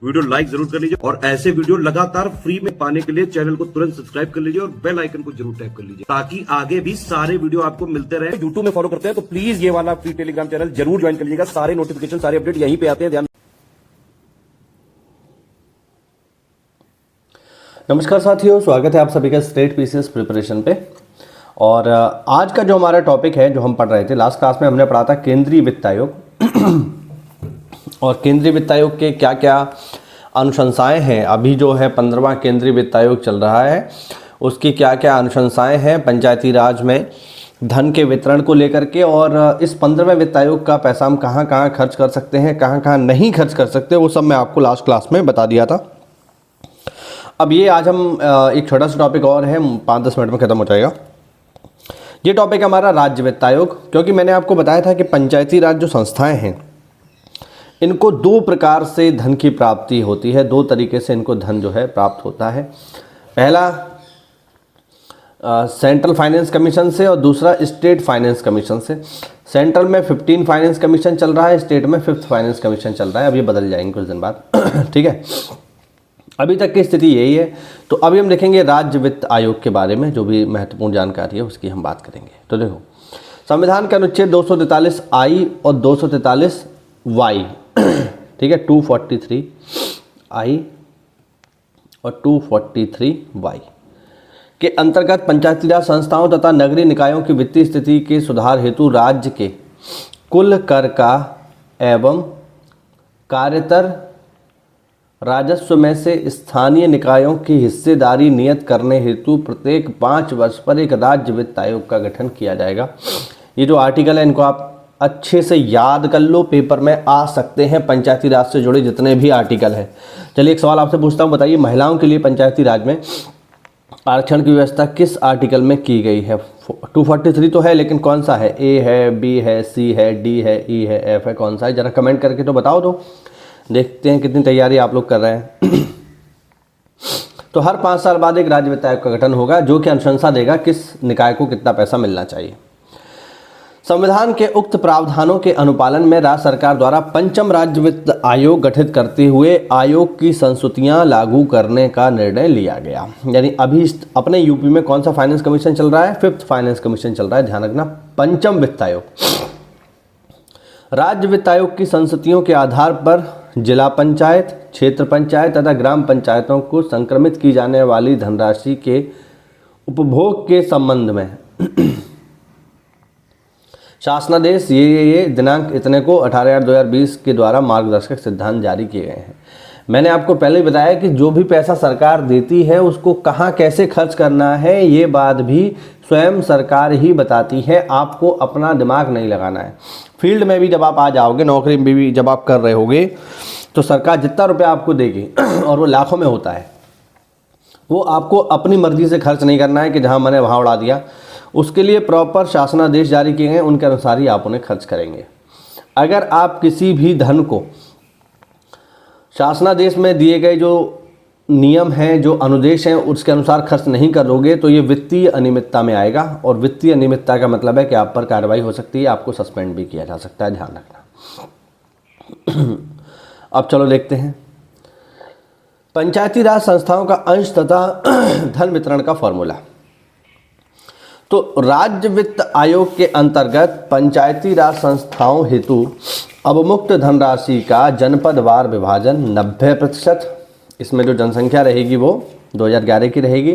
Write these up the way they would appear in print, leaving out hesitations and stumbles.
Video like जरूर कर लीजिए और ऐसे वीडियो लगातार फ्री में पाने के लिए चैनल को तुरंत सब्सक्राइब कर लीजिए और बेल आइकन को जरूर टैप कर लीजिए ताकि आगे भी सारे वीडियो आपको मिलते रहे। यूट्यूब में फॉलो करते हैं तो प्लीज ये वाला फ्री टेलीग्राम चैनल जरूर ज्वाइन कर लीजिएगा। सारे नोटिफिकेशन सारे अपडेट यहीं पे आते हैं। ध्यान। नमस्कार साथियों, स्वागत है आप सभी का स्टेट पीसीएस प्रिपरेशन पे। और आज का जो हमारा टॉपिक है, जो हम पढ़ रहे थे लास्ट क्लास में, हमने पढ़ा था केंद्रीय वित्त आयोग और केंद्रीय वित्त आयोग के क्या क्या अनुशंसाएं हैं। अभी जो है 15वां केंद्रीय वित्त आयोग चल रहा है, उसकी क्या क्या अनुशंसाएं हैं पंचायती राज में धन के वितरण को लेकर के, और इस 15वें वित्त आयोग का पैसा हम कहाँ कहाँ खर्च कर सकते हैं, कहाँ कहाँ नहीं खर्च कर सकते, वो सब मैं आपको लास्ट क्लास में बता दिया था। अब ये आज हम एक छोटा सा टॉपिक और है, 5-10 मिनट में ख़त्म हो जाएगा। ये टॉपिक हमारा राज्य वित्त आयोग, क्योंकि मैंने आपको बताया था कि पंचायती राज जो संस्थाएं हैं इनको 2 प्रकार से धन की प्राप्ति होती है, 2 तरीके से इनको धन जो है प्राप्त होता है। पहला सेंट्रल फाइनेंस कमीशन से और दूसरा स्टेट फाइनेंस कमीशन से। सेंट्रल में 15 फाइनेंस कमीशन चल रहा है, स्टेट में 5th फाइनेंस कमीशन चल रहा है। अब ये बदल जाएंगे कुछ दिन बाद ठीक है, अभी तक की स्थिति यही है। तो अभी हम देखेंगे राज्य वित्त आयोग के बारे में, जो भी महत्वपूर्ण जानकारी है उसकी हम बात करेंगे। तो देखो, संविधान के अनुच्छेद 243 आई और 243 वाई ठीक है, 243 आई और 243 वाई के अंतर्गत पंचायती राज संस्थाओं तथा नगरीय निकायों की वित्तीय स्थिति के सुधार हेतु राज्य के कुल कर का एवं कार्यतर राजस्व में से स्थानीय निकायों की हिस्सेदारी नियत करने हेतु प्रत्येक 5 वर्ष पर एक राज्य वित्त आयोग का गठन किया जाएगा। ये जो आर्टिकल है इनको आप अच्छे से याद कर लो, पेपर में आ सकते हैं पंचायती राज से जुड़े जितने भी आर्टिकल हैं। चलिए एक सवाल आपसे पूछता हूँ, बताइए महिलाओं के लिए पंचायती राज में आरक्षण की व्यवस्था किस आर्टिकल में की गई है? 243 तो है, लेकिन कौन सा है? ए है, बी है, सी है, डी है, ई है, एफ है, कौन सा है? जरा कमेंट करके तो बताओ दो, देखते हैं कितनी तैयारी आप लोग कर रहे हैं तो हर 5 साल बाद एक राज्य वित्त आयोग का गठन होगा, जो कि अनुशंसा देगा किस निकाय को कितना पैसा मिलना चाहिए। संविधान के उक्त प्रावधानों के अनुपालन में राज्य सरकार द्वारा 5म राज्य वित्त आयोग गठित करते हुए आयोग की संस्तुतियां लागू करने का निर्णय लिया गया। यानी अभी अपने यूपी में कौन सा फाइनेंस कमीशन चल रहा है? 5th फाइनेंस कमीशन चल रहा है, ध्यान रखना, 5म वित्त आयोग। राज्य वित्त आयोग की संस्तुतियों के आधार पर जिला पंचायत, क्षेत्र पंचायत तथा ग्राम पंचायतों को संक्रमित की जाने वाली धनराशि के उपभोग के संबंध में शासनादेश ये दिनांक इतने को 18/2020 के द्वारा मार्गदर्शक सिद्धांत जारी किए गए हैं। मैंने आपको पहले ही बताया कि जो भी पैसा सरकार देती है उसको कहाँ कैसे खर्च करना है, ये बात भी स्वयं सरकार ही बताती है, आपको अपना दिमाग नहीं लगाना है। फील्ड में भी जब आप आ जाओगे, नौकरी में भी जब आप कर रहे होगे, तो सरकार जितना रुपया आपको देगी और वो लाखों में होता है, वो आपको अपनी मर्जी से खर्च नहीं करना है कि जहाँ मैंने वहाँ उड़ा दिया। उसके लिए प्रॉपर शासनादेश जारी किए हैं, उनके अनुसार ही आप उन्हें खर्च करेंगे। अगर आप किसी भी धन को शासनादेश में दिए गए जो नियम हैं, जो अनुदेश हैं, उसके अनुसार खर्च नहीं करोगे तो ये वित्तीय अनियमितता में आएगा, और वित्तीय अनियमितता का मतलब है कि आप पर कार्रवाई हो सकती है, आपको सस्पेंड भी किया जा सकता है, ध्यान रखना अब चलो देखते हैं पंचायती राज संस्थाओं का अंश तथा धन वितरण का फॉर्मूला। तो राज्य वित्त आयोग के अंतर्गत पंचायती राज संस्थाओं हेतु अवमुक्त धनराशि का जनपदवार विभाजन 90%, इसमें जो जनसंख्या रहेगी वो 2011 की रहेगी,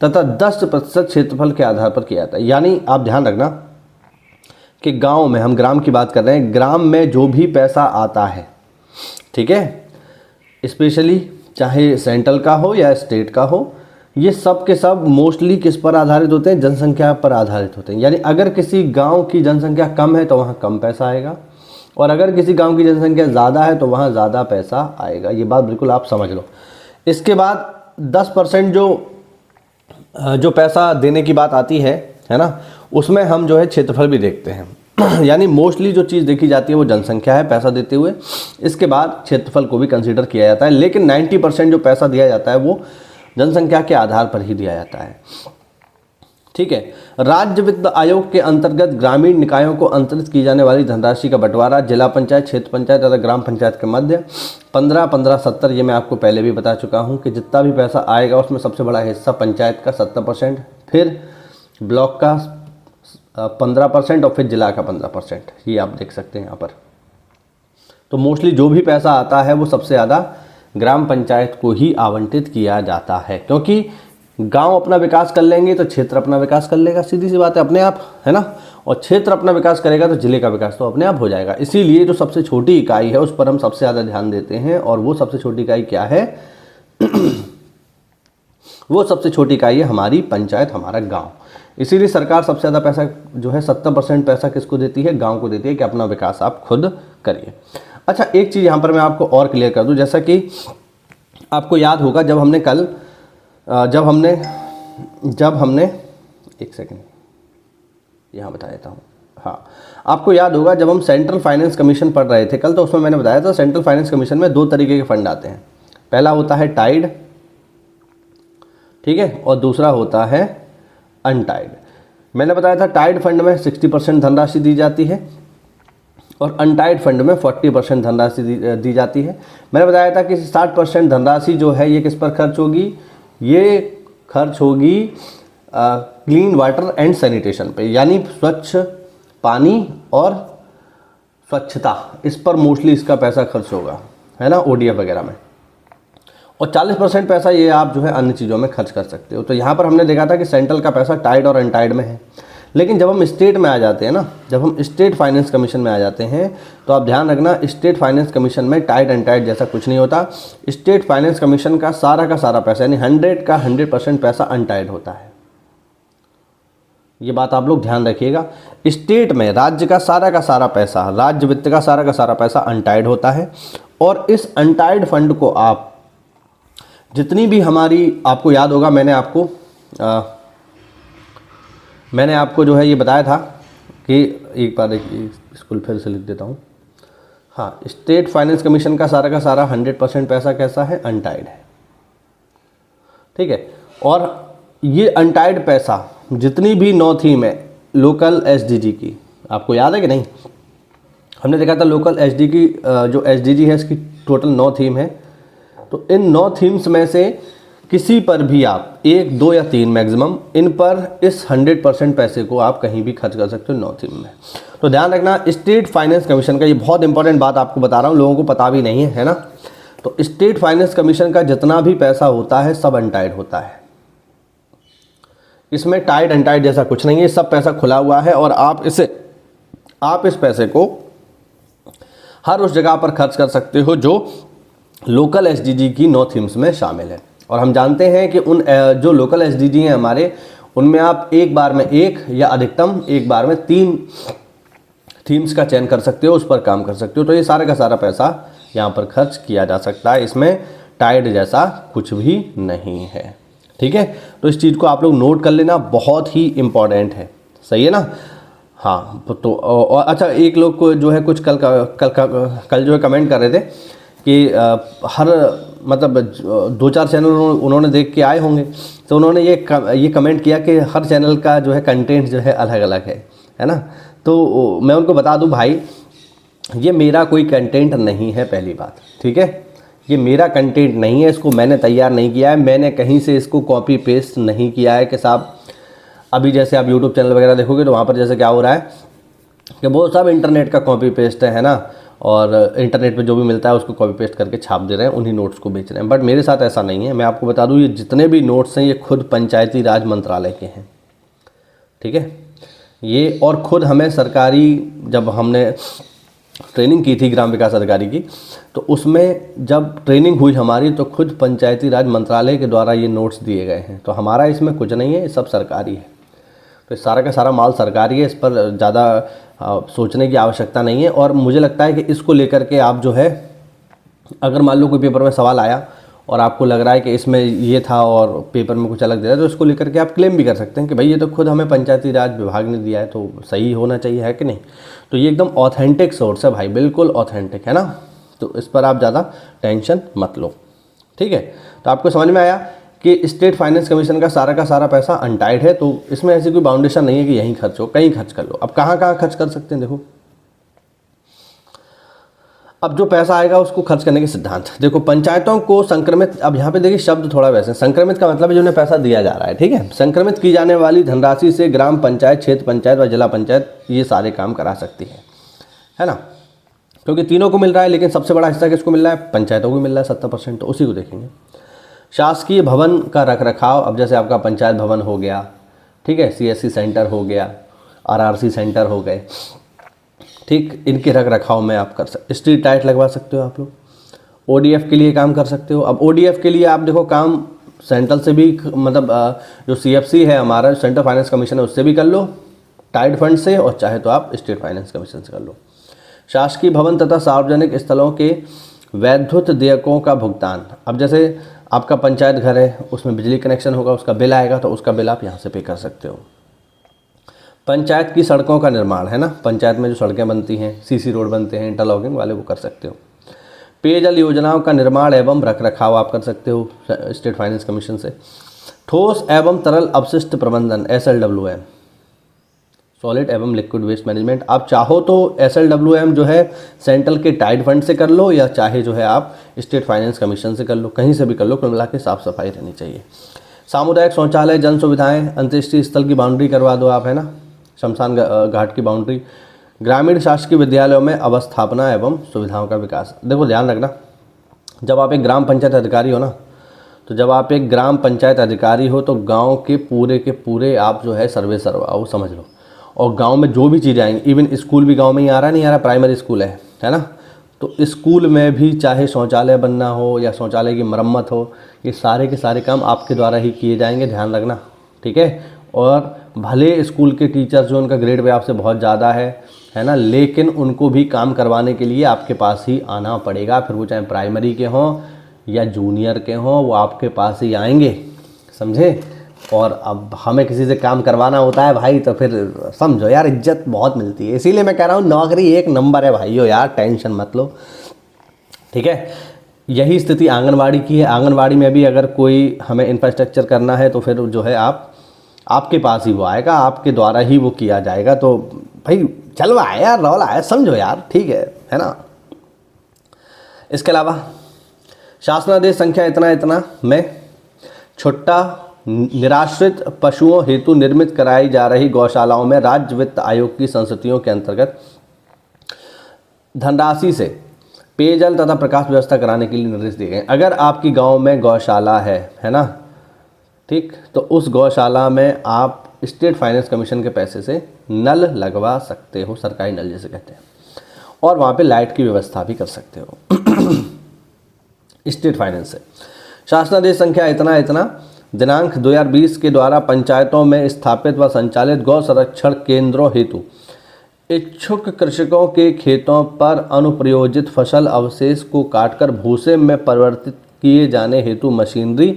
तथा 10% क्षेत्रफल के आधार पर किया जाता है। यानी आप ध्यान रखना कि गांव में, हम ग्राम की बात कर रहे हैं, ग्राम में जो भी पैसा आता है, ठीक है, स्पेशली चाहे सेंट्रल का हो या स्टेट का हो, ये सब के सब मोस्टली किस पर आधारित होते हैं? जनसंख्या पर आधारित होते हैं। यानी अगर किसी गांव की जनसंख्या कम है तो वहाँ कम पैसा आएगा, और अगर किसी गांव की जनसंख्या ज़्यादा है तो वहाँ ज़्यादा पैसा आएगा। ये बात बिल्कुल आप समझ लो। इसके बाद 10% जो पैसा देने की बात आती है ना, उसमें हम जो है क्षेत्रफल भी देखते हैं यानी मोस्टली जो चीज़ देखी जाती है वो जनसंख्या है पैसा देते हुए, इसके बाद क्षेत्रफल को भी कंसीडर किया जाता है। लेकिन 90% जो पैसा दिया जाता है वो जनसंख्या के आधार पर ही दिया जाता है। ठीक है। राज्य वित्त आयोग के अंतर्गत ग्रामीण निकायों को अंतरित की जाने वाली धनराशि का बंटवारा जिला पंचायत, क्षेत्र पंचायत तथा ग्राम पंचायत के मध्य 15-15-70, ये मैं आपको पहले भी बता चुका हूँ कि जितना भी पैसा आएगा उसमें सबसे बड़ा हिस्सा पंचायत का 70%, फिर ब्लॉक का 15% और फिर जिला का 15%, ये आप देख सकते हैं यहाँ पर। तो मोस्टली जो भी पैसा आता है वो सबसे ज़्यादा ग्राम पंचायत को ही आवंटित किया जाता है, क्योंकि गांव अपना विकास कर लेंगे तो क्षेत्र अपना विकास कर लेगा, सीधी सी बात है, अपने आप, है ना। और क्षेत्र अपना विकास करेगा तो जिले का विकास तो अपने आप हो जाएगा। इसीलिए जो सबसे छोटी इकाई है उस पर हम सबसे ज़्यादा ध्यान देते हैं, और वो सबसे छोटी इकाई क्या है? वो सबसे छोटी इकाई है हमारी पंचायत, हमारा गाँव। इसीलिए सरकार सबसे ज़्यादा पैसा जो है 70% पैसा किसको देती है? गाँव को देती है कि अपना विकास आप खुद करिए। अच्छा, एक चीज़ यहाँ पर मैं आपको और क्लियर कर दूँ, जैसा कि आपको याद होगा जब हमने एक सेकंड यहाँ बता देता हूँ। हाँ, आपको याद होगा जब हम सेंट्रल फाइनेंस कमीशन पढ़ रहे थे कल, तो उसमें मैंने बताया था सेंट्रल फाइनेंस कमीशन में 2 तरीके के फंड आते हैं। पहला होता है टाइड, ठीक है, और दूसरा होता है अनटाइड। मैंने बताया था टाइड फंड में 60% धनराशि दी जाती है और अनटाइड फंड में 40% धनराशि दी जाती है। मैंने बताया था कि 60% धनराशि जो है ये किस पर खर्च होगी? ये खर्च होगी क्लीन वाटर एंड सैनिटेशन पे, यानी स्वच्छ पानी और स्वच्छता, इस पर मोस्टली इसका पैसा खर्च होगा, है ना, ओडीएफ वगैरह में। और 40% पैसा ये आप जो है अन्य चीज़ों में खर्च कर सकते हो। तो यहाँ पर हमने देखा था कि सेंट्रल का पैसा टाइड और अनटाइड में है, लेकिन जब हम स्टेट में आ जाते हैं ना, जब हम स्टेट फाइनेंस कमीशन में आ जाते हैं, तो आप ध्यान रखना, स्टेट फाइनेंस कमीशन में टाइड अनटाइड जैसा कुछ नहीं होता। स्टेट फाइनेंस कमीशन का सारा पैसा, यानी 100 का 100% पैसा अनटाइड होता है। ये बात आप लोग ध्यान रखिएगा। स्टेट में राज्य का सारा पैसा, राज्य वित्त का सारा पैसा अनटाइड होता है, और इस अनटाइड फंड को आप जितनी भी हमारी, आपको याद होगा मैंने आपको जो है ये बताया था कि एक बार इसको फिर से लिख देता हूँ। हाँ, स्टेट फाइनेंस कमीशन का सारा 100% पैसा कैसा है? अनटाइड है, ठीक है। और ये अनटाइड पैसा जितनी भी 9 थीम है लोकल एसडीजी की, आपको याद है कि नहीं? हमने देखा था लोकल एसडी की जो एसडीजी है इसकी टोटल 9 थीम है। तो इन 9 थीम्स में से किसी पर भी आप 1, 2 या 3 मैक्सिमम, इन पर इस 100% पैसे को आप कहीं भी खर्च कर सकते हो 9 थीम में। तो ध्यान रखना, स्टेट फाइनेंस कमीशन का, ये बहुत इंपॉर्टेंट बात आपको बता रहा हूँ, लोगों को पता भी नहीं है ना। तो स्टेट फाइनेंस कमीशन का जितना भी पैसा होता है सब अनटाइड होता है, इसमें टाइड अनटाइड जैसा कुछ नहीं है, सब पैसा खुला हुआ है, और आप इस पैसे को हर उस जगह पर खर्च कर सकते हो जो लोकल एसडीजी की 9 थीम्स में शामिल है। और हम जानते हैं कि उन जो लोकल एसडीजी हैं हमारे, उनमें आप एक बार में 1 या अधिकतम एक बार में 3 थीम्स का चयन कर सकते हो, उस पर काम कर सकते हो। तो ये सारा का सारा पैसा यहाँ पर खर्च किया जा सकता है, इसमें टाइड जैसा कुछ भी नहीं है, ठीक है। तो इस चीज़ को आप लोग नोट कर लेना, बहुत ही इम्पॉर्टेंट है, सही है ना। हाँ, तो और अच्छा, एक लोग को जो है कुछ कल जो है कमेंट कर रहे थे कि हर मतलब 2-4 चैनल उन्होंने देख के आए होंगे, तो उन्होंने ये कमेंट किया कि हर चैनल का जो है कंटेंट जो है अलग अलग है ना। तो मैं उनको बता दूं भाई, ये मेरा कोई कंटेंट नहीं है, पहली बात, ठीक है। ये मेरा कंटेंट नहीं है, इसको मैंने तैयार नहीं किया है, मैंने कहीं से इसको कॉपी पेस्ट नहीं किया है कि साहब अभी जैसे आप यूट्यूब चैनल वगैरह देखोगे तो वहाँ पर जैसे क्या हो रहा है कि वो सब इंटरनेट का कॉपी पेस्ट है ना, और इंटरनेट पे जो भी मिलता है उसको कॉपी पेस्ट करके छाप दे रहे हैं, उन्हीं नोट्स को बेच रहे हैं। बट मेरे साथ ऐसा नहीं है। मैं आपको बता दूं, ये जितने भी नोट्स हैं ये खुद पंचायती राज मंत्रालय के हैं, ठीक है। ये और खुद हमें सरकारी, जब हमने ट्रेनिंग की थी ग्राम विकास अधिकारी की, तो उसमें जब ट्रेनिंग हुई हमारी तो खुद पंचायती राज मंत्रालय के द्वारा ये नोट्स दिए गए हैं। तो हमारा इसमें कुछ नहीं है, ये सब सरकारी है। तो सारा का सारा माल सरकारी है, इस पर ज़्यादा सोचने की आवश्यकता नहीं है। और मुझे लगता है कि इसको लेकर के आप जो है, अगर मान लो कोई पेपर में सवाल आया और आपको लग रहा है कि इसमें ये था और पेपर में कुछ अलग दे रहा है, तो इसको लेकर के आप क्लेम भी कर सकते हैं कि भाई ये तो खुद हमें पंचायती राज विभाग ने दिया है, तो सही होना चाहिए, है कि नहीं। तो ये एकदम ऑथेंटिक सोर्स है भाई, बिल्कुल ऑथेंटिक, है ना। तो इस पर आप ज़्यादा टेंशन मत लो, ठीक है। तो आपको समझ में आया कि स्टेट फाइनेंस कमीशन का सारा पैसा अनटाइड है, तो इसमें ऐसी कोई बाउंडेशन नहीं है कि यहीं खर्च हो, कहीं खर्च कर लो। अब कहाँ कहाँ खर्च कर सकते हैं, देखो अब जो पैसा आएगा उसको खर्च करने के सिद्धांत देखो। पंचायतों को संक्रमित, अब यहाँ पे देखिए शब्द थोड़ा वैसे, संक्रमित का मतलब है जिन्हें पैसा दिया जा रहा है, ठीक है। संक्रमित की जाने वाली धनराशि से ग्राम पंचायत, क्षेत्र पंचायत व जिला पंचायत ये सारे काम करा सकती है ना, क्योंकि तीनों को मिल रहा है, लेकिन सबसे बड़ा हिस्सा किसको मिल रहा है, पंचायतों को मिल रहा है 70%, तो उसी को देखेंगे। शासकीय भवन का रखरखाव, अब जैसे आपका पंचायत भवन हो गया, ठीक है, CSC सेंटर हो गया, RRC सेंटर हो गए, ठीक, इनके रख रखाव में आप कर सकते, स्ट्रीट लाइट लगवा सकते हो आप लोग, ODF के लिए काम कर सकते हो। अब ODF के लिए आप देखो काम सेंट्रल से भी, मतलब जो CFC है हमारा सेंट्रल फाइनेंस कमीशन है उससे भी कर लो, टाइड फंड से, और चाहे तो आप स्टेट फाइनेंस कमीशन से कर लो। शासकीय भवन तथा सार्वजनिक स्थलों के वैद्युत देयकों का भुगतान, अब जैसे आपका पंचायत घर है, उसमें बिजली कनेक्शन होगा, उसका बिल आएगा, तो उसका बिल आप यहाँ से पे कर सकते हो। पंचायत की सड़कों का निर्माण, है ना, पंचायत में जो सड़कें बनती हैं, CC रोड बनते हैं, इंटरलॉकिंग वाले, वो कर सकते हो। पेयजल योजनाओं का निर्माण एवं रखरखाव आप कर सकते हो स्टेट फाइनेंस कमीशन से। ठोस एवं तरल अपशिष्ट प्रबंधन, SLWM, सॉलिड एवं लिक्विड वेस्ट मैनेजमेंट, आप चाहो तो SLWM जो है सेंट्रल के टाइड फंड से कर लो, या चाहे जो है आप स्टेट फाइनेंस कमीशन से कर लो, कहीं से भी कर लो, कुल मिला के साफ सफाई रहनी चाहिए। सामुदायिक शौचालय, जन सुविधाएं, अंत्येष्टि स्थल की बाउंड्री करवा दो आप, है ना, शमशान घाट की बाउंड्री। ग्रामीण शासकीय विद्यालयों में अवस्थापना एवं सुविधाओं का विकास, देखो ध्यान रखना, जब आप एक ग्राम पंचायत अधिकारी हो ना, तो जब आप एक ग्राम पंचायत अधिकारी हो तो गांव के पूरे आप जो है सर्वे सरवाओ, समझ लो, और गांव में जो भी चीज़ें आएंगी, इवन स्कूल भी गांव में ही आ रहा नहीं आ रहा, प्राइमरी स्कूल है ना, तो स्कूल में भी चाहे शौचालय बनना हो या शौचालय की मरम्मत हो, ये सारे के सारे काम आपके द्वारा ही किए जाएंगे, ध्यान रखना, ठीक है। और भले स्कूल के टीचर्स जो उनका ग्रेड पे आपसे बहुत ज़्यादा है ना, लेकिन उनको भी काम करवाने के लिए आपके पास ही आना पड़ेगा, फिर वो चाहे प्राइमरी के हों या जूनियर के हों, वो आपके पास ही आएंगे, समझे। और अब हमें किसी से काम करवाना होता है भाई, तो फिर समझो यार इज्जत बहुत मिलती है, इसीलिए मैं कह रहा हूँ नौकरी एक नंबर है भाइयों यार, टेंशन मत लो, ठीक है। यही स्थिति आंगनवाड़ी की है। आंगनवाड़ी में भी अगर कोई हमें इंफ्रास्ट्रक्चर करना है तो फिर जो है आपके पास ही वो आएगा, आपके द्वारा ही वो किया जाएगा, तो भाई चलवा है यार, रौला है, समझो यार, ठीक है ना। इसके अलावा शासनादेश संख्या इतना में छुट्टा निराश्रित पशुओं हेतु निर्मित कराई जा रही गौशालाओं में राज्य वित्त आयोग की संस्तुतियों के अंतर्गत धनराशि से पेयजल तथा प्रकाश व्यवस्था कराने के लिए निर्देश दिए गए। अगर आपकी गांव में गौशाला है ना, ठीक, तो उस गौशाला में आप स्टेट फाइनेंस कमीशन के पैसे से नल लगवा सकते हो, सरकारी नल जिसे कहते हैं, और वहाँ पे लाइट की व्यवस्था भी कर सकते हो स्टेट फाइनेंस से। शासनादेश संख्या इतना दिनांक 2020 के द्वारा पंचायतों में स्थापित व संचालित गौ संरक्षण केंद्रों हेतु इच्छुक कृषकों के खेतों पर अनुप्रयोजित फसल अवशेष को काटकर भूसे में परिवर्तित किए जाने हेतु मशीनरी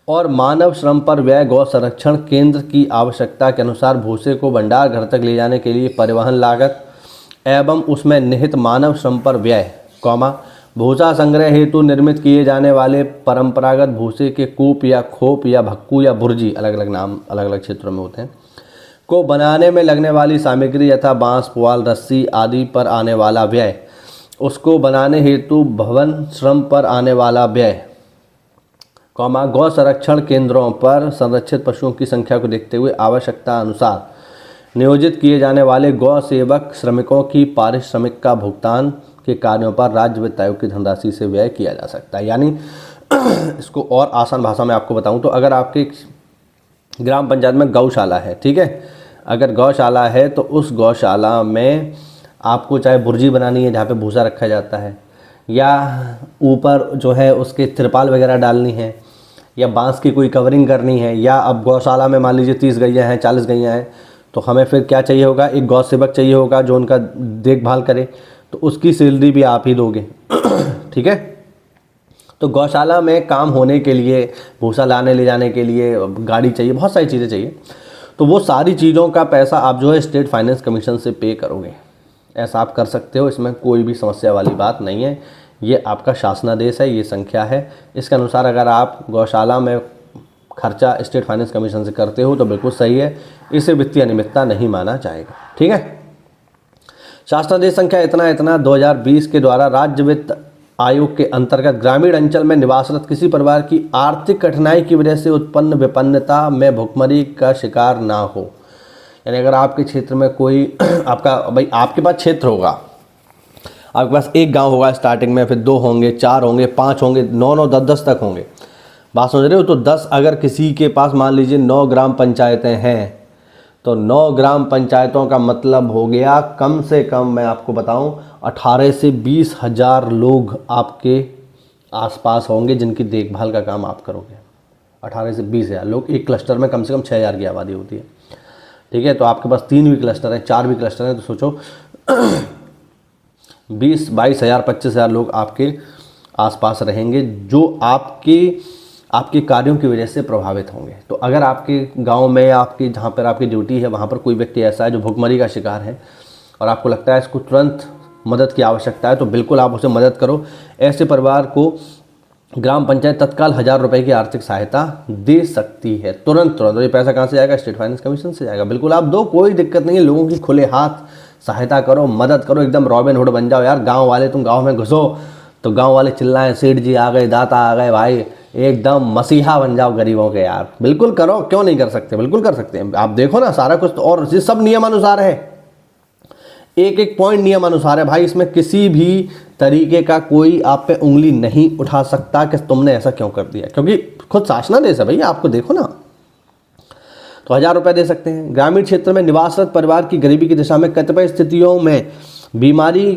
और मानव श्रम पर व्यय गौ संरक्षण केंद्र की आवश्यकता के अनुसार भूसे को भंडार घर तक ले जाने के लिए परिवहन लागत एवं उसमें निहित मानव श्रम पर व्यय, भूसा संग्रह हेतु निर्मित किए जाने वाले परंपरागत भूसे के कूप या खोप या भक्कू या बुर्जी, अलग अलग नाम अलग अलग क्षेत्रों में होते हैं, को बनाने में लगने वाली सामग्री यथा बांस, पुआल, रस्सी आदि पर आने वाला व्यय, उसको बनाने हेतु भवन श्रम पर आने वाला व्यय, गौ संरक्षण केंद्रों पर संरक्षित पशुओं की संख्या को देखते हुए आवश्यकता अनुसार नियोजित किए जाने वाले गौ सेवक श्रमिकों की पारिश्रमिक का भुगतान के कार्यों पर राज्य वित्त आयोग की धनराशि से व्यय किया जा सकता है। यानी इसको और आसान भाषा में आपको बताऊं तो अगर आपके ग्राम पंचायत में गौशाला है, ठीक है, अगर गौशाला है तो उस गौशाला में आपको चाहे बुर्जी बनानी है जहाँ पे भूसा रखा जाता है, या ऊपर जो है उसके तिरपाल वगैरह डालनी है, या बांस की कोई कवरिंग करनी है, या अब गौशाला में मान लीजिए 30 गैया हैं, 40 गैया हैं, तो हमें फिर क्या चाहिए होगा, एक गौ सेवक चाहिए होगा जो उनका देखभाल करे, तो उसकी सैलरी भी आप ही दोगे ठीक है। तो गौशाला में काम होने के लिए, भूसा लाने ले जाने के लिए गाड़ी चाहिए, बहुत सारी चीज़ें चाहिए, तो वो सारी चीज़ों का पैसा आप जो है स्टेट फाइनेंस कमीशन से पे करोगे। ऐसा आप कर सकते हो, इसमें कोई भी समस्या वाली बात नहीं है। ये आपका शासनादेश है, ये संख्या है। इसके अनुसार अगर आप गौशाला में खर्चा स्टेट फाइनेंस कमीशन से करते हो तो बिल्कुल सही है, इसे वित्तीय अनियमितता नहीं माना जाएगा। ठीक है। शासनादेश संख्या इतना 2020 के द्वारा राज्य वित्त आयोग के अंतर्गत ग्रामीण अंचल में निवासरत किसी परिवार की आर्थिक कठिनाई की वजह से उत्पन्न विपन्नता में भुखमरी का शिकार ना हो। यानी अगर आपके क्षेत्र में कोई आपके पास क्षेत्र होगा, आपके पास एक गांव होगा स्टार्टिंग में, फिर 2 होंगे, 4 होंगे, 5 होंगे, 9 10 तक होंगे, बात समझ रहे हो। तो 10 अगर किसी के पास मान लीजिए 9 ग्राम पंचायतें हैं, तो 9 ग्राम पंचायतों का मतलब हो गया कम से कम मैं आपको बताऊं 18 से 20 हज़ार लोग आपके आसपास होंगे जिनकी देखभाल का काम आप करोगे। 18 से 20 हज़ार लोग, एक क्लस्टर में कम से कम 6 हज़ार की आबादी होती है। ठीक है। तो आपके पास 3 भी क्लस्टर है, 4 भी क्लस्टर है, तो सोचो 20-22 हज़ार 25 हज़ार लोग आपके आसपास रहेंगे जो आपके कार्यों की वजह से प्रभावित होंगे। तो अगर आपके गांव में या आपकी जहाँ पर आपकी ड्यूटी है वहाँ पर कोई व्यक्ति ऐसा है जो भुखमरी का शिकार है और आपको लगता है इसको तुरंत मदद की आवश्यकता है, तो बिल्कुल आप उसे मदद करो। ऐसे परिवार को ग्राम पंचायत तत्काल 1000 रुपये की आर्थिक सहायता दे सकती है, तुरंत। और ये पैसा कहाँ से जाएगा? स्टेट फाइनेंस कमीशन से जाएगा। बिल्कुल आप दो, कोई दिक्कत नहीं है। लोगों की खुले हाथ सहायता करो, मदद करो, एकदम रॉबिन हुड बन जाओ यार। गाँव वाले, तुम गाँव में घुसो तो गाँव वाले चिल्लाएं सेठ जी आ गए, दाता आ गए, भाई एकदम मसीहा बन जाओ गरीबों के यार। बिल्कुल करो, क्यों नहीं कर सकते? बिल्कुल कर सकते हैं। आप देखो ना सारा कुछ तो, और ये सब नियमानुसार है, एक एक पॉइंट नियमानुसार है भाई। इसमें किसी भी तरीके का कोई आप पे उंगली नहीं उठा सकता कि तुमने ऐसा क्यों कर दिया, क्योंकि खुद शासनादेश है भैया, आपको देखो ना। तो 1000 रुपये दे सकते हैं। ग्रामीण क्षेत्र में निवासरत परिवार की गरीबी की दिशा में कतिपय स्थितियों में बीमारी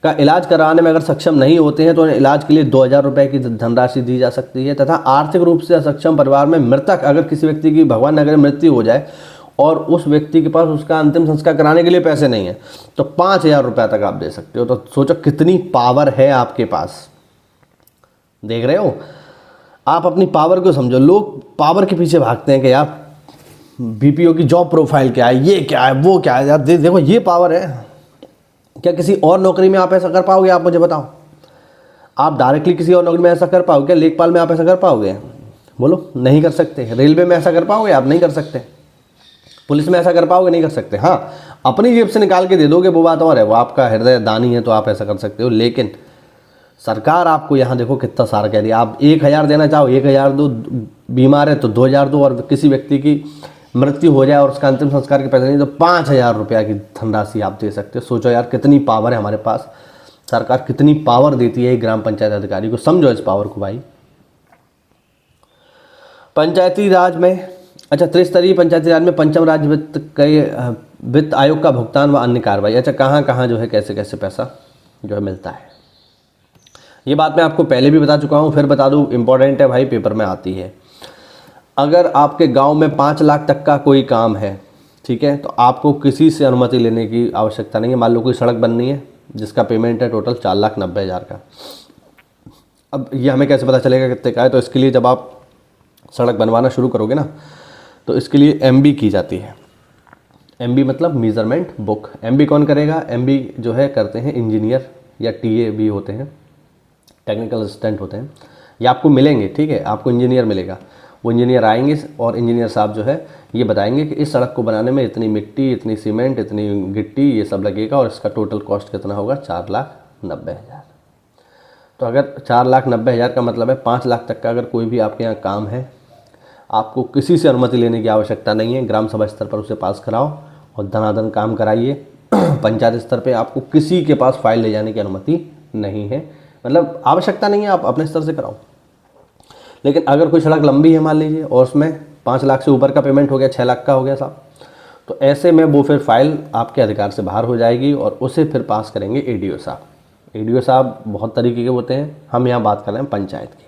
का इलाज कराने में अगर सक्षम नहीं होते हैं तो उन्हें इलाज के लिए 2000 रुपये की धनराशि दी जा सकती है। तथा आर्थिक रूप से असक्षम परिवार में मृतक, अगर किसी व्यक्ति की भगवान न करे मृत्यु हो जाए और उस व्यक्ति के पास उसका अंतिम संस्कार कराने के लिए पैसे नहीं है, तो 5000 रुपये तक आप दे सकते हो। तो सोचो कितनी पावर है आपके पास। देख रहे हो, आप अपनी पावर को समझो। लोग पावर के पीछे भागते हैं कि यार बीपीओ की जॉब प्रोफाइल क्या है, ये क्या है, वो क्या है। यार देखो ये पावर है। क्या किसी और नौकरी में आप ऐसा कर पाओगे? आप मुझे बताओ। आप डायरेक्टली किसी और नौकरी में ऐसा कर पाओगे? क्या लेखपाल में आप ऐसा कर पाओगे? बोलो, नहीं कर सकते। रेलवे में ऐसा कर पाओगे? आप नहीं कर सकते। पुलिस में ऐसा कर पाओगे? नहीं कर सकते। हाँ, अपनी जेब से निकाल के दे दोगे वो बात और है, वो आपका हृदय दानी है तो आप ऐसा कर सकते हो। लेकिन सरकार आपको यहाँ देखो कितना सारा कह रही है। आप 1000 देना चाहो 1000 दो, बीमार है तो 2000 दो, और किसी व्यक्ति की मृत्यु हो जाए और उसका अंतिम संस्कार के पैसे नहीं तो 5000 रुपये की धनराशि आप दे सकते हो। सोचो यार कितनी पावर है हमारे पास। सरकार कितनी पावर देती है ग्राम पंचायत अधिकारी को, समझो इस पावर को भाई। पंचायती राज में, अच्छा, त्रिस्तरीय पंचायती राज में पंचम राज्य वित्त आयोग का भुगतान व अन्य कार्रवाई। अच्छा, कहाँ कहाँ जो है कैसे कैसे पैसा जो है मिलता है, ये बात मैं आपको पहले भी बता चुका हूँ, फिर बता दूँ, इंपॉर्टेंट है भाई, पेपर में आती है। अगर आपके गांव में 5 लाख तक का कोई काम है, ठीक है, तो आपको किसी से अनुमति लेने की आवश्यकता नहीं है। मान लो कोई सड़क बननी है जिसका पेमेंट है टोटल 4,90,000 का। अब ये हमें कैसे पता चलेगा कितने का है? तो इसके लिए जब आप सड़क बनवाना शुरू करोगे ना, तो इसके लिए MB की जाती है। MB मतलब मेजरमेंट बुक। MB कौन करेगा? MB जो है करते हैं इंजीनियर या TA भी होते हैं, टेक्निकल असिस्टेंट होते हैं, ये आपको मिलेंगे। ठीक है, आपको इंजीनियर मिलेगा। वो इंजीनियर आएंगे और इंजीनियर साहब जो है ये बताएंगे कि इस सड़क को बनाने में इतनी मिट्टी, इतनी सीमेंट, इतनी गिट्टी, ये सब लगेगा और इसका टोटल कॉस्ट कितना होगा? 4,90,000। तो अगर 4,90,000 का मतलब है 5 लाख तक का अगर कोई भी आपके यहाँ काम है, आपको किसी से अनुमति लेने की आवश्यकता नहीं है। ग्राम सभा स्तर पर उसे पास कराओ और धनाधन काम कराइए। पंचायत स्तर पर आपको किसी के पास फाइल ले जाने की अनुमति नहीं है, मतलब आवश्यकता नहीं है, आप अपने स्तर से कराओ। लेकिन अगर कोई सड़क लंबी है मान लीजिए और उसमें 5 लाख से ऊपर का पेमेंट हो गया, 6 लाख का हो गया साहब, तो ऐसे में वो फिर फाइल आपके अधिकार से बाहर हो जाएगी और उसे फिर पास करेंगे ADO साहब। ADO साहब बहुत तरीके के होते हैं, हम यहाँ बात कर रहे हैं पंचायत की,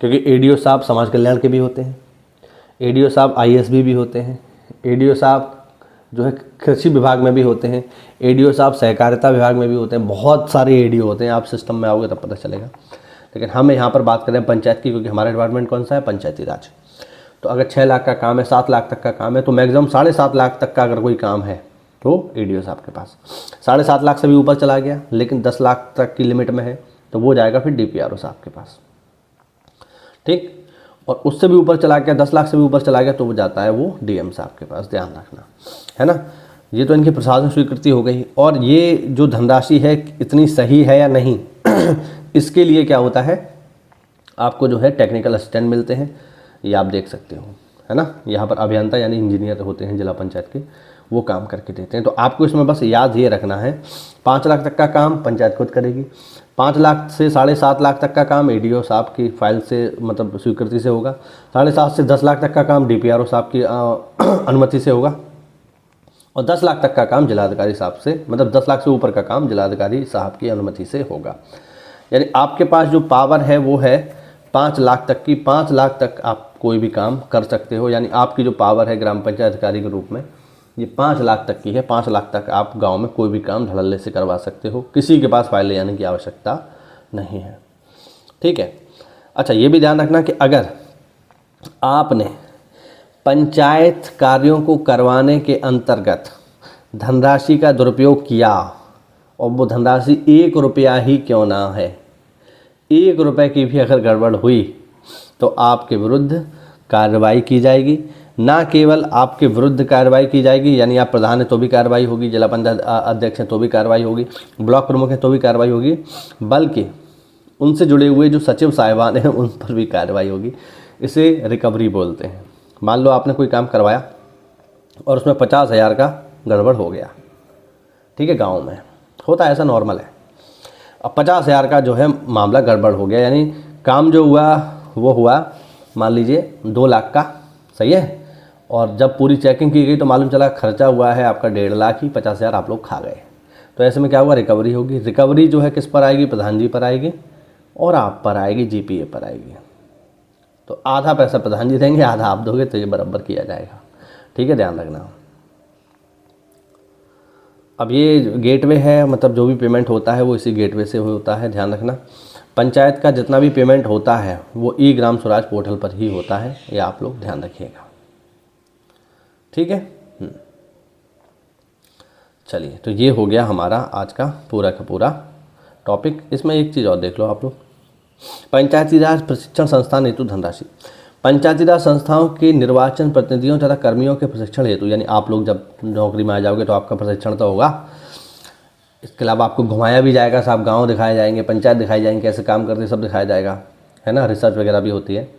क्योंकि ADO साहब समाज कल्याण के भी होते हैं, ADO साहब ISB भी होते हैं, ADO साहब जो है कृषि विभाग में भी होते हैं, ADO साहब सहकारिता विभाग में भी होते हैं। बहुत सारे ADO होते हैं, आप सिस्टम में आओगे तब पता चलेगा। लेकिन हम यहाँ पर बात करें पंचायत की, क्योंकि हमारा डिपार्टमेंट कौन सा है? पंचायती राज। तो अगर 6 लाख का काम है, 7 लाख तक का काम है, तो मैक्सिमम 7.5 लाख तक का अगर कोई काम है तो ADO साहब के पास 7.5 लाख से भी ऊपर चला गया, लेकिन 10 लाख तक की लिमिट में है तो वो जाएगा फिर DPRO साहब के पास, ठीक। और उससे भी ऊपर चला गया, 10 लाख से भी ऊपर चला गया तो वो जाता है वो DM साहब के पास, ध्यान रखना, है ना। ये तो इनकी प्रशासनिक स्वीकृति हो गई। और ये जो धनराशि है इतनी सही है या नहीं इसके लिए क्या होता है, आपको जो है टेक्निकल असिस्टेंट मिलते हैं, ये आप देख सकते हो, है ना। यहाँ पर अभियंता यानी इंजीनियर होते हैं जिला पंचायत के, वो काम करके देते हैं। तो आपको इसमें बस याद ये रखना है 5 लाख तक का काम पंचायत खुद करेगी, 5 लाख से 7.5 लाख तक का काम ADO साहब की फाइल से मतलब स्वीकृति से होगा, 7.5 से 10 लाख तक का काम DPRO साहब की अनुमति से होगा, और 10 लाख तक का काम जिलाधिकारी साहब से, मतलब 10 लाख से ऊपर का काम जिलाधिकारी साहब की अनुमति से होगा। यानी आपके पास जो पावर है वो है 5 लाख तक की, 5 लाख तक आप कोई भी काम कर सकते हो। यानी आपकी जो पावर है ग्राम पंचायत अधिकारी के रूप में ये 5 लाख तक की है। 5 लाख तक आप गांव में कोई भी काम धड़ल्ले से करवा सकते हो, किसी के पास फाइल ले जाने की आवश्यकता नहीं है, ठीक है। अच्छा, ये भी ध्यान रखना कि अगर आपने पंचायत कार्यों को करवाने के अंतर्गत धनराशि का दुरुपयोग किया और वो धनराशि 1 रुपया ही क्यों ना है, 1 रुपये की भी अगर गड़बड़ हुई तो आपके विरुद्ध कार्रवाई की जाएगी। ना केवल आपके विरुद्ध कार्रवाई की जाएगी, यानी आप प्रधान हैं तो भी कार्रवाई होगी, जिला पंचायत अध्यक्ष हैं तो भी कार्रवाई होगी, ब्लॉक प्रमुख हैं तो भी कार्रवाई होगी, बल्कि उनसे जुड़े हुए जो सचिव साहिबान हैं उन पर भी कार्रवाई होगी। इसे रिकवरी बोलते हैं। मान लो आपने कोई काम करवाया और उसमें 50,000 का गड़बड़ हो गया, ठीक है, गाँव में होता है, ऐसा नॉर्मल है। अब 50,000 का जो है मामला गड़बड़ हो गया, यानी काम जो हुआ वो हुआ मान लीजिए 2 लाख का, सही है, और जब पूरी चेकिंग की गई तो मालूम चला खर्चा हुआ है आपका 1.5 लाख ही, 50,000 आप लोग खा गए। तो ऐसे में क्या हुआ, रिकवरी होगी। रिकवरी जो है किस पर आएगी, प्रधान जी पर आएगी और आप पर आएगी, GPA पर आएगी। तो आधा पैसा प्रधान जी देंगे, आधा आप दोगे, तो ये बराबर किया जाएगा, ठीक है, ध्यान रखना। अब ये गेटवे है, मतलब जो भी पेमेंट होता है वो इसी गेटवे से होता है, ध्यान रखना। पंचायत का जितना भी पेमेंट होता है वो ग्राम स्वराज पोर्टल पर ही होता है, ये आप लोग ध्यान रखिएगा, ठीक है। चलिए, तो ये हो गया हमारा आज का पूरा टॉपिक। इसमें एक चीज़ और देख लो आप लोग, पंचायती राज प्रशिक्षण संस्थान हेतु धनराशि। पंचायती राज संस्थाओं के निर्वाचन प्रतिनिधियों तथा कर्मियों के प्रशिक्षण हेतु, यानी आप लोग जब नौकरी में आ जाओगे तो आपका प्रशिक्षण तो होगा, इसके अलावा आपको घुमाया भी जाएगा, सब गांव दिखाए जाएंगे, पंचायत दिखाई जाएंगे, कैसे काम करते हैं सब दिखाया जाएगा, है ना, रिसर्च वगैरह भी होती है।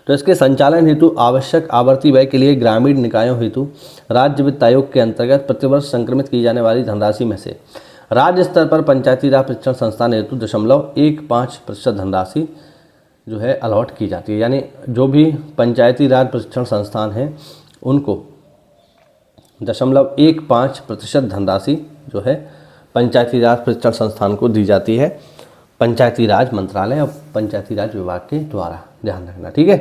तो इसके संचालन हेतु आवश्यक आवर्ती व्यय के लिए ग्रामीण निकायों हेतु राज्य वित्त आयोग के अंतर्गत प्रतिवर्ष संक्रमित की जाने वाली धनराशि में से राज्य स्तर पर पंचायती राज प्रशिक्षण संस्थान हेतु 0.15% धनराशि जो है अलॉट की जाती है। यानी जो भी पंचायती राज प्रशिक्षण संस्थान हैं उनको 0.15% धनराशि जो है पंचायती राज प्रशिक्षण संस्थान को दी जाती है, पंचायती राज मंत्रालय और पंचायती राज विभाग के द्वारा, ध्यान रखना, ठीक है।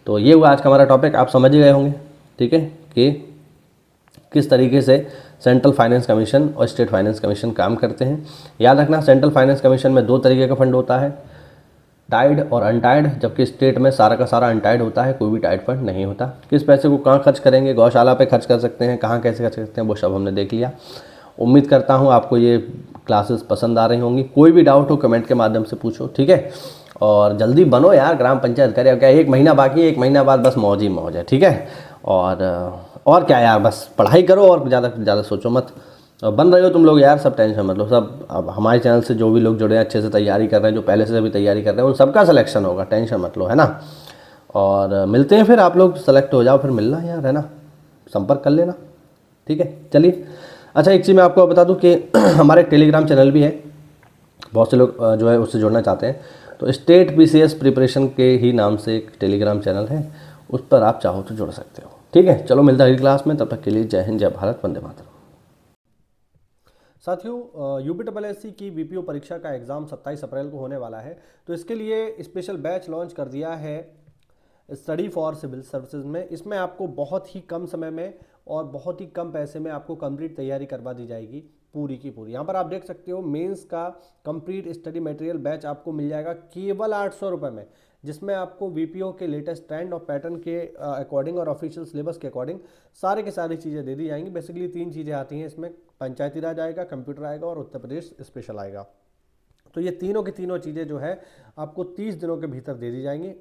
तो ये हुआ आज का हमारा टॉपिक, आप समझ गए होंगे, ठीक है, कि किस तरीके से सेंट्रल फाइनेंस कमीशन और स्टेट फाइनेंस कमीशन काम करते हैं। याद रखना, सेंट्रल फाइनेंस कमीशन में 2 तरीके का फंड होता है, टाइड और अनटाइड, जबकि स्टेट में सारा का सारा अनटाइड होता है, कोई भी टाइड फंड नहीं होता। किस पैसे को कहाँ खर्च करेंगे, गौशाला पे खर्च कर सकते हैं, कहाँ कैसे खर्च करते हैं, वो सब हमने देख लिया। उम्मीद करता हूँ आपको ये क्लासेस पसंद आ रही होंगी। कोई भी डाउट हो कमेंट के माध्यम से पूछो, ठीक है, और जल्दी बनो यार ग्राम पंचायत करे, क्या 1 महीना बाकी है, 1 महीना बाद बस मौज ही मौज है, ठीक है। और क्या यार, बस पढ़ाई करो और ज़्यादा से ज़्यादा सोचो मत। बन रहे हो तुम लोग यार, सब टेंशन मत लो, सब अब हमारे चैनल से जो भी लोग जुड़े हैं अच्छे से तैयारी कर रहे हैं, जो पहले से भी तैयारी कर रहे हैं उन सबका सिलेक्शन होगा, टेंशन मत लो, है ना। और मिलते हैं फिर, आप लोग सेलेक्ट हो जाओ फिर मिलना यार, है ना, संपर्क कर लेना, ठीक है। चलिए, अच्छा एक चीज़ मैं आपको बता दूं कि हमारे टेलीग्राम चैनल भी है, बहुत से लोग जो है उससे जुड़ना चाहते हैं, तो स्टेट PCS प्रिपरेशन के ही नाम से एक टेलीग्राम चैनल है, उस पर आप चाहो तो जुड़ सकते हो, ठीक है। चलो मिलता है अगली क्लास में, तब तक के लिए जय हिंद, जय भारत, वंदे मातरम। साथियों, UPSSC की VPO परीक्षा का एग्ज़ाम 27 अप्रैल को होने वाला है, तो इसके लिए स्पेशल बैच लॉन्च कर दिया है स्टडी फॉर सिविल सर्विसेज में। इसमें आपको बहुत ही कम समय में और बहुत ही कम पैसे में आपको कंप्लीट तैयारी करवा दी जाएगी पूरी की पूरी। यहाँ पर आप देख सकते हो मेंस का कंप्लीट स्टडी मटेरियल बैच आपको मिल जाएगा केवल 800 रुपये में, जिसमें आपको VPO के लेटेस्ट ट्रेंड और पैटर्न के अकॉर्डिंग और ऑफिशियल सिलेबस के अकॉर्डिंग सारे के सारी चीज़ें दे दी जाएंगी। बेसिकली 3 चीज़ें आती हैं इसमें, पंचायती राज आएगा, कंप्यूटर आएगा और उत्तर प्रदेश स्पेशल आएगा। तो ये तीनों की तीनों चीज़ें जो है आपको 30 दिनों के भीतर दे दी जाएंगी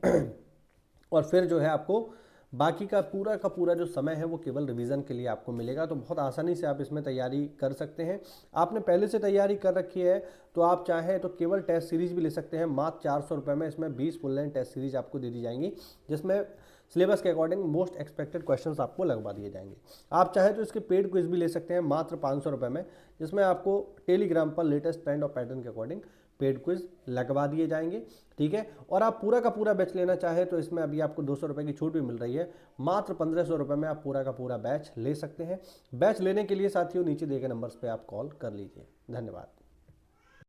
और फिर जो है आपको बाकी का पूरा जो समय है वो केवल रिवीजन के लिए आपको मिलेगा। तो बहुत आसानी से आप इसमें तैयारी कर सकते हैं। आपने पहले से तैयारी कर रखी है तो आप चाहें तो केवल टेस्ट सीरीज भी ले सकते हैं। मात्र 400 रुपये में इसमें 20 फुल लेंथ टेस्ट सीरीज आपको दे दी जाएंगी, जिसमें सिलेबस के अकॉर्डिंग मोस्ट एक्सपेक्टेड क्वेश्चंस आपको लगवा दिए जाएंगे। आप चाहें तो इसके पेड क्विज भी ले सकते हैं मात्र 500 रुपये में, जिसमें आपको टेलीग्राम पर लेटेस्ट ट्रेंड और पैटर्न के अकॉर्डिंग पेड क्विज लगवा दिए जाएंगे। ठीक है, और आप पूरा का पूरा बैच लेना चाहे तो इसमें अभी आपको 200 रुपये की छूट भी मिल रही है। मात्र 1500 रुपये में आप पूरा का पूरा बैच ले सकते हैं। बैच लेने के लिए साथियों नीचे दिए गए नंबर्स पे आप कॉल कर लीजिए। धन्यवाद।